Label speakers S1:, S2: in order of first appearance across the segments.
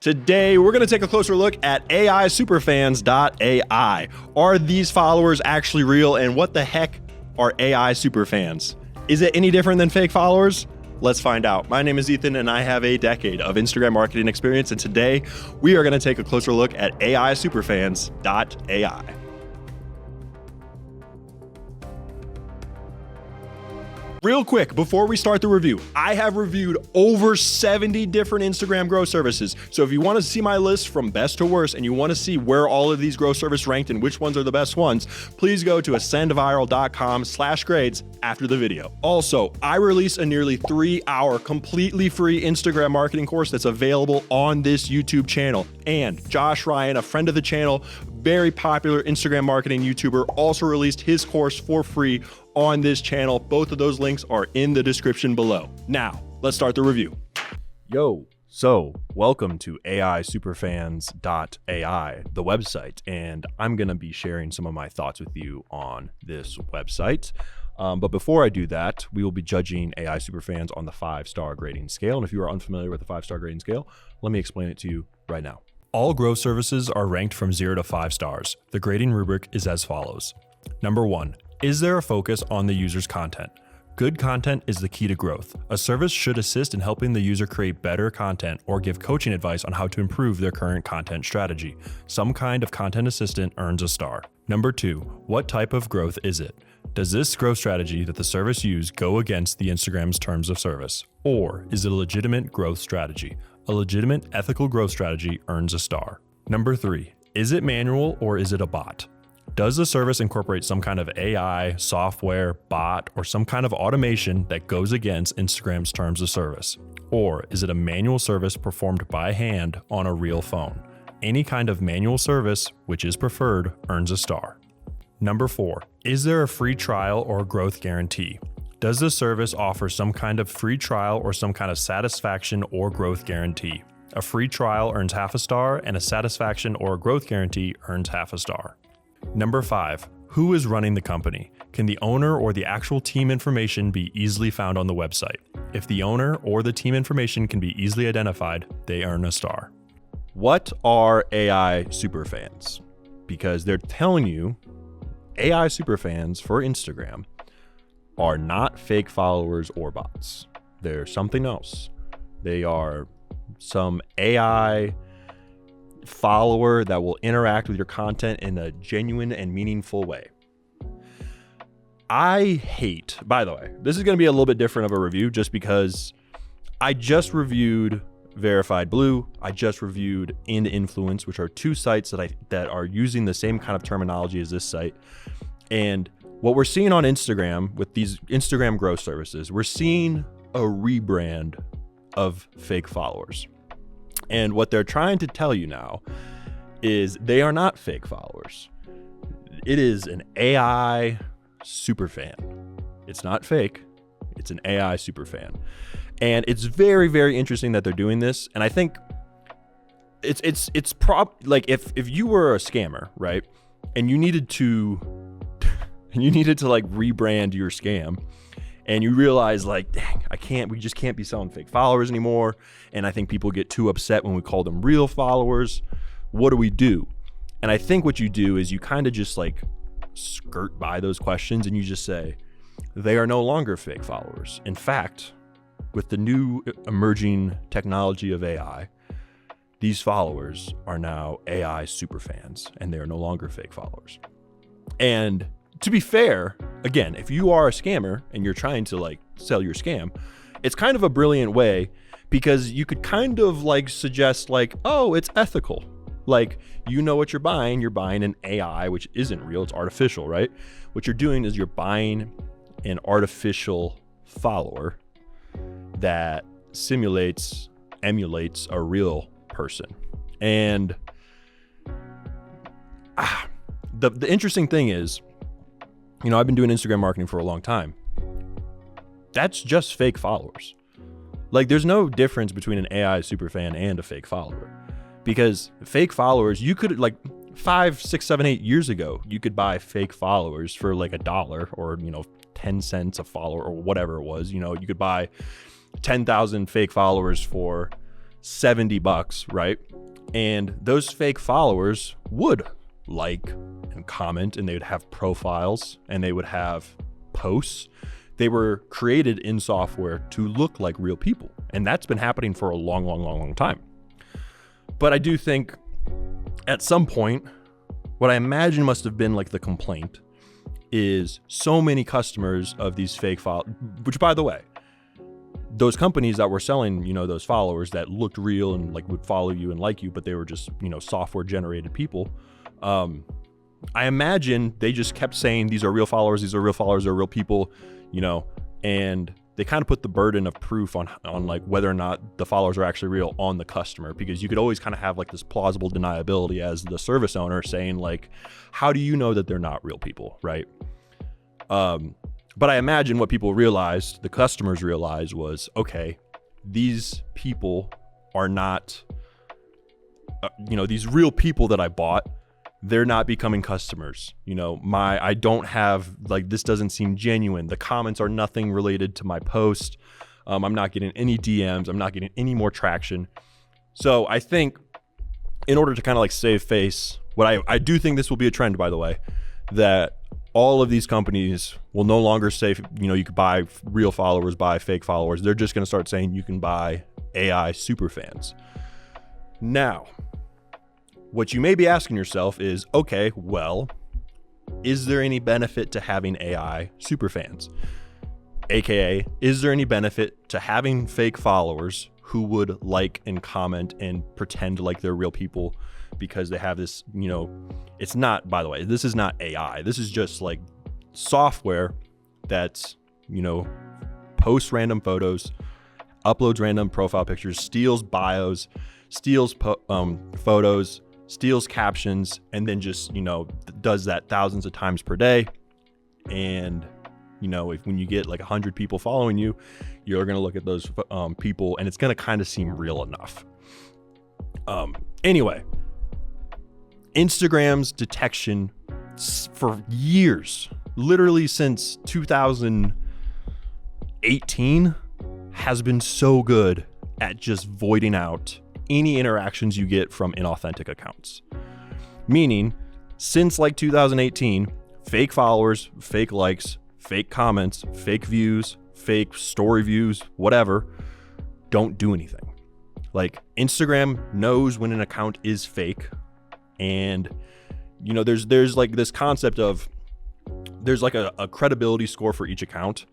S1: Today, we're going to take a closer look at AISuperfans.ai. Are these followers actually real, and what the heck are AI superfans? Is it any different than fake followers? Let's find out. My name is Ethan, and I have a decade of Instagram marketing experience, and today we are going to take a closer look at AISuperfans.ai. Real quick, before we start the review, I have reviewed over 70 different Instagram growth services. So if you want to see my list from best to worst and you want to see where all of these growth services ranked and which ones are the best ones, please go to ascendviral.com/grades after the video. Also, I release a nearly 3-hour completely free Instagram marketing course that's available on this YouTube channel. And Josh Ryan, a friend of the channel, very popular Instagram marketing YouTuber, also released his course for free on this channel. Both of those links are in the description below. Now, let's start the review. So welcome to AISuperfans.ai, the website, and I'm going to be sharing some of my thoughts with you on this website. But before I do that, we will be judging AI Superfans on the 5-star grading scale. And if you are unfamiliar with the 5-star grading scale, let me explain it to you right now. All growth services are ranked from 0 to 5 stars. The grading rubric is as follows. Number 1, is there a focus on the user's content? Good content is the key to growth. A service should assist in helping the user create better content or give coaching advice on how to improve their current content strategy. Some kind of content assistant earns a star. Number 2, what type of growth is it? Does this growth strategy that the service used go against the Instagram's terms of service? Or is it a legitimate growth strategy? A legitimate ethical growth strategy earns a star. Number 3, is it manual or is it a bot? Does the service incorporate some kind of AI, software, bot, or some kind of automation that goes against Instagram's terms of service? Or is it a manual service performed by hand on a real phone? Any kind of manual service, which is preferred, earns a star. Number 4, is there a free trial or growth guarantee? Does the service offer some kind of free trial or some kind of satisfaction or growth guarantee? A free trial earns half a star, and a satisfaction or a growth guarantee earns half a star. Number 5, who is running the company? Can the owner or the actual team information be easily found on the website? If the owner or the team information can be easily identified, they earn a star. What are AI superfans? Because they're telling you AI superfans for Instagram are not fake followers or bots. They're something else. They are some AI follower that will interact with your content in a genuine and meaningful way. I hate, by the way, this is going to be a little bit different of a review just because I just reviewed Verified Blue. I just reviewed InInfluence, which are 2 sites that are using the same kind of terminology as this site. And what we're seeing on Instagram with these Instagram growth services, we're seeing a rebrand of fake followers. And what they're trying to tell you now is they are not fake followers. It is an AI superfan. It's not fake. It's an AI superfan. And it's very, very interesting that they're doing this. And I think it's like if you were a scammer, right? And you needed to like rebrand your scam, and you realize like, dang, we just can't be selling fake followers anymore. And I think people get too upset when we call them real followers. What do we do? And I think what you do is you kind of just like skirt by those questions and you just say, they are no longer fake followers. In fact, with the new emerging technology of AI, these followers are now AI superfans and they are no longer fake followers. And to be fair, again, if you are a scammer and you're trying to like sell your scam, it's kind of a brilliant way because you could kind of like suggest like, oh, it's ethical. Like, you know what you're buying an AI, which isn't real, it's artificial, right? What you're doing is you're buying an artificial follower that emulates a real person. And the interesting thing is, you know, I've been doing Instagram marketing for a long time. That's just fake followers. Like, there's no difference between an AI superfan and a fake follower, because fake followers, you could like 5, 6, 7, 8 years ago, you could buy fake followers for like $1 or, 10 cents a follower or whatever it was. You could buy 10,000 fake followers for $70, right? And those fake followers would like and comment, and they would have profiles, and they would have posts. They were created in software to look like real people. And that's been happening for a long time. But I do think at some point, what I imagine must have been like the complaint is so many customers of these fake files, which, by the way, those companies that were selling, those followers that looked real and like would follow you and like you, but they were just, software generated people. I imagine they just kept saying, these are real followers, they're real people, and they kind of put the burden of proof on like whether or not the followers are actually real on the customer, because you could always kind of have like this plausible deniability as the service owner saying like, how do you know that they're not real people, right? But I imagine what people realized, the customers realized, was, okay, these people are not, these real people that I bought, they're not becoming customers. I don't have, like, this doesn't seem genuine. The comments are nothing related to my post. I'm not getting any DMs. I'm not getting any more traction. So I think in order to kind of like save face, what I do think this will be a trend, by the way, that all of these companies will no longer say, you could buy real followers, buy fake followers. They're just going to start saying you can buy AI superfans. Now, what you may be asking yourself is, okay, well, is there any benefit to having AI superfans? AKA, is there any benefit to having fake followers who would like and comment and pretend like they're real people because they have this, it's not, by the way, this is not AI. This is just like software that's, posts random photos, uploads random profile pictures, steals bios, steals photos, steals captions, and then just, does that thousands of times per day. And, when you get like 100 people following you, you're going to look at those people and it's going to kind of seem real enough. Anyway, Instagram's detection for years, literally since 2018, has been so good at just voiding out any interactions you get from inauthentic accounts. Meaning, since like 2018, fake followers, fake likes, fake comments, fake views, fake story views, whatever, don't do anything. Like, Instagram knows when an account is fake, and there's like this concept of there's like a credibility score for each account.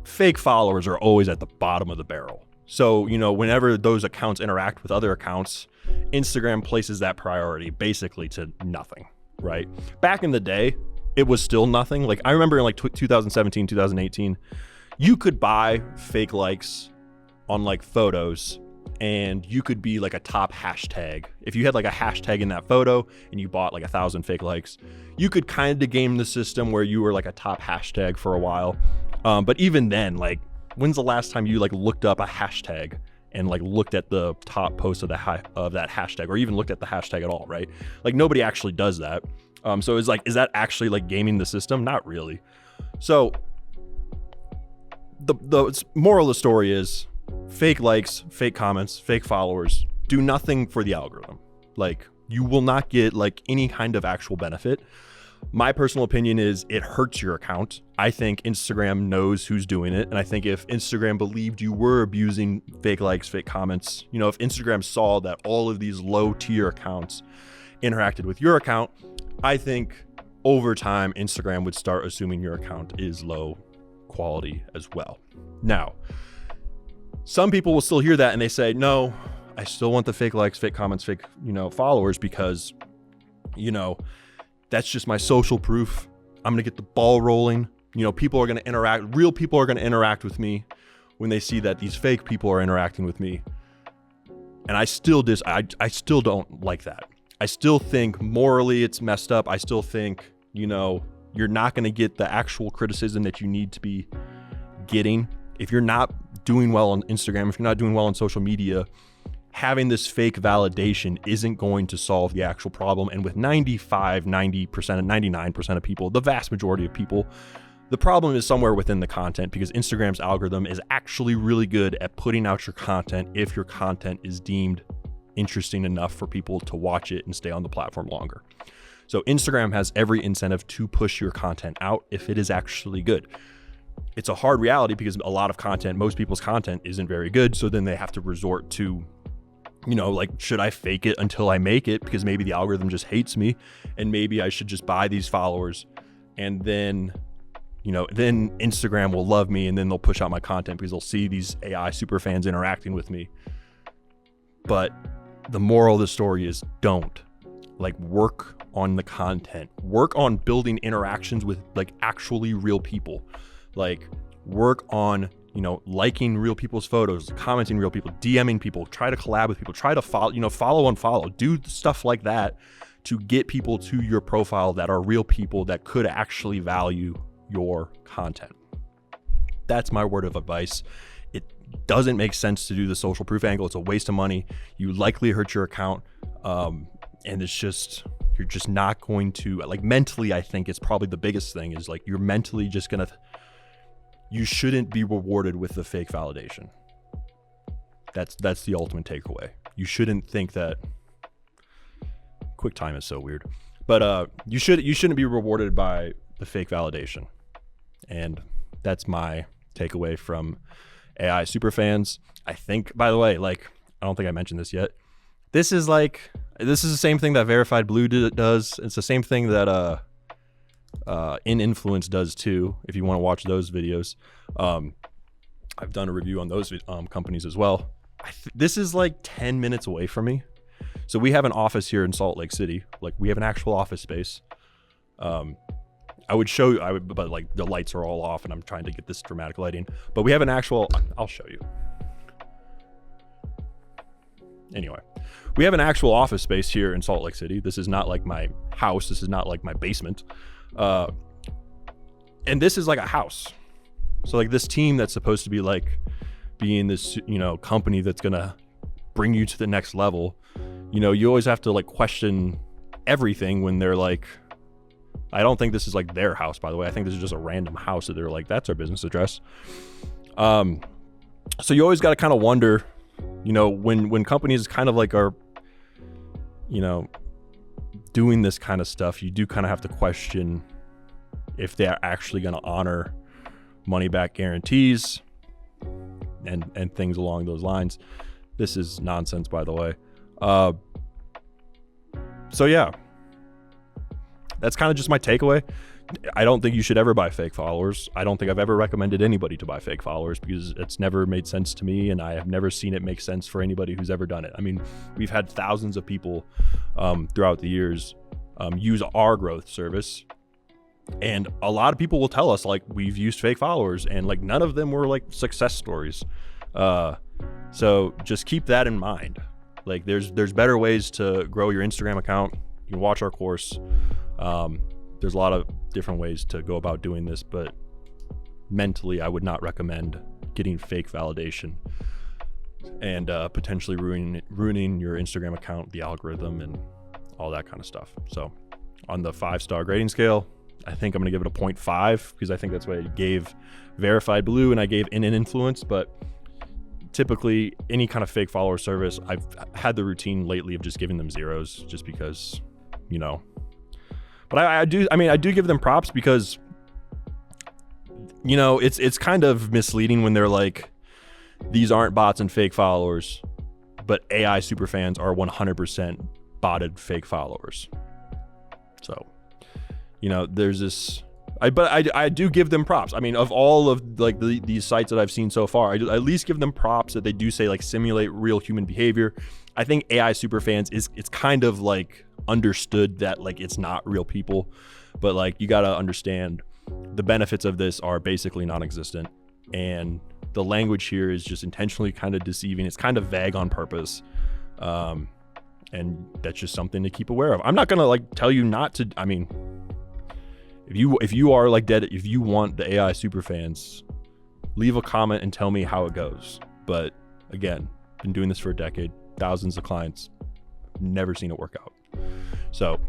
S1: Fake followers are always at the bottom of the barrel. So, whenever those accounts interact with other accounts, Instagram places that priority basically to nothing, right? Back in the day, it was still nothing. Like, I remember in like 2017, 2018, you could buy fake likes on like photos, and you could be like a top hashtag. If you had like a hashtag in that photo and you bought like 1,000 fake likes, you could kind of game the system where you were like a top hashtag for a while. But even then, like, when's the last time you like looked up a hashtag and like looked at the top post of that hashtag, or even looked at the hashtag at all, right? Like, nobody actually does that. So it's like, is that actually like gaming the system? Not really. So the moral of the story is, fake likes, fake comments, fake followers do nothing for the algorithm. Like, you will not get like any kind of actual benefit. My personal opinion is it hurts your account. I think Instagram knows who's doing it. And I think if Instagram believed you were abusing fake likes, fake comments, if Instagram saw that all of these low tier accounts interacted with your account, I think over time, Instagram would start assuming your account is low quality as well. Now, some people will still hear that and they say, no, I still want the fake likes, fake comments, fake, followers, because, that's just my social proof. I'm going to get the ball rolling. People are going to interact. Real people are going to interact with me when they see that these fake people are interacting with me. And I still don't like that. I still think morally it's messed up. I still think, you're not going to get the actual criticism that you need to be getting. If you're not doing well on Instagram, if you're not doing well on social media, having this fake validation isn't going to solve the actual problem. And with 90%, 99% of people, the vast majority of people, The problem is somewhere within the content, because Instagram's algorithm is actually really good at putting out your content if your content is deemed interesting enough for people to watch it and stay on the platform longer. So Instagram has every incentive to push your content out if it is actually good. It's a hard reality because a lot of content, most people's content isn't very good. So then they have to resort to, like, should I fake it until I make it? Because maybe the algorithm just hates me and maybe I should just buy these followers and then Instagram will love me and then they'll push out my content because they'll see these AI super fans interacting with me. But the moral of the story is don't. Work on the content. Work on building interactions with actually real people. Work on, liking real people's photos, commenting real people, DMing people, try to collab with people, try to follow, unfollow, do stuff like that to get people to your profile that are real people that could actually value your content. That's my word of advice. It doesn't make sense to do the social proof angle. It's a waste of money. You likely hurt your account. And it's just, you're just not going to, mentally, I think it's probably the biggest thing is you're mentally just gonna, you shouldn't be rewarded with the fake validation. That's the ultimate takeaway. You shouldn't think that, QuickTime is so weird, but you shouldn't be rewarded by the fake validation. And that's my takeaway from AI superfans. I think, by the way, I don't think I mentioned this yet. This is the same thing that Verified Blue does. It's the same thing that InInfluence does too. If you want to watch those videos, I've done a review on those companies as well. This is 10 minutes away from me. So we have an office here in Salt Lake City. We have an actual office space. I would show you, but the lights are all off and I'm trying to get this dramatic lighting, but we have an actual, I'll show you. Anyway, we have an actual office space here in Salt Lake City. This is not my house. This is not my basement. And this is a house. So this team that's supposed to be being this, company that's going to bring you to the next level, you always have to question everything when they're I don't think this is their house, by the way. I think this is just a random house that they're that's our business address. So you always got to kind of wonder, when companies kind of are, doing this kind of stuff, you do kind of have to question if they're actually going to honor money back guarantees and things along those lines. This is nonsense, by the way. So yeah, that's kind of just my takeaway. I don't think you should ever buy fake followers. I don't think I've ever recommended anybody to buy fake followers because it's never made sense to me, and I have never seen it make sense for anybody who's ever done it. I mean, we've had thousands of people throughout the years use our growth service, and a lot of people will tell us we've used fake followers, and none of them were success stories. So just keep that in mind. There's better ways to grow your Instagram account. You can watch our course. There's a lot of different ways to go about doing this, but mentally, I would not recommend getting fake validation and potentially ruining your Instagram account, the algorithm, and all that kind of stuff. So on the 5-star grading scale, I think I'm going to give it a 0.5 because I think that's what I gave Verified Blue and I gave InInfluence. But typically, any kind of fake follower service, I've had the routine lately of just giving them zeros just because, But I do give them props because, it's kind of misleading when they're these aren't bots and fake followers, but AI superfans are 100% botted fake followers. So, there's this, I do give them props. I mean, of all of these sites that I've seen so far, I do at least give them props that they do say simulate real human behavior. I think AI superfans it's kind of understood that it's not real people, but you got to understand the benefits of this are basically non-existent, and the language here is just intentionally kind of deceiving. It's kind of vague on purpose, and that's just something to keep aware of. I'm not gonna tell you not to. I mean, if you are if you want the AI superfans, leave a comment and tell me how it goes. But again, been doing this for a decade, thousands of clients, never seen it work out. So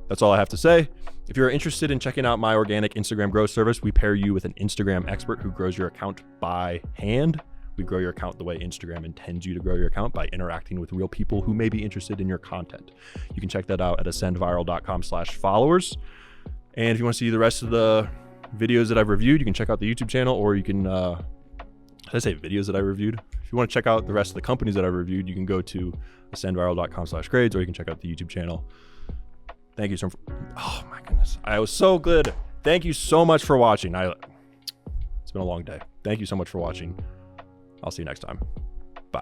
S1: that's all I have to say. If you're interested in checking out my organic Instagram growth service, we pair you with an Instagram expert who grows your account by hand. We grow your account the way Instagram intends you to grow your account, by interacting with real people who may be interested in your content. You can check that out at ascendviral.com/followers. And if you want to see the rest of the videos that I've reviewed, you can check out the YouTube channel, or you can, did I say videos that I reviewed? If you want to check out the rest of the companies that I've reviewed, you can go to ascendviral.com/grades, or you can check out the YouTube channel. Thank you so much. Oh my goodness. I was so good. Thank you so much for watching. It's been a long day. Thank you so much for watching. I'll see you next time. Bye.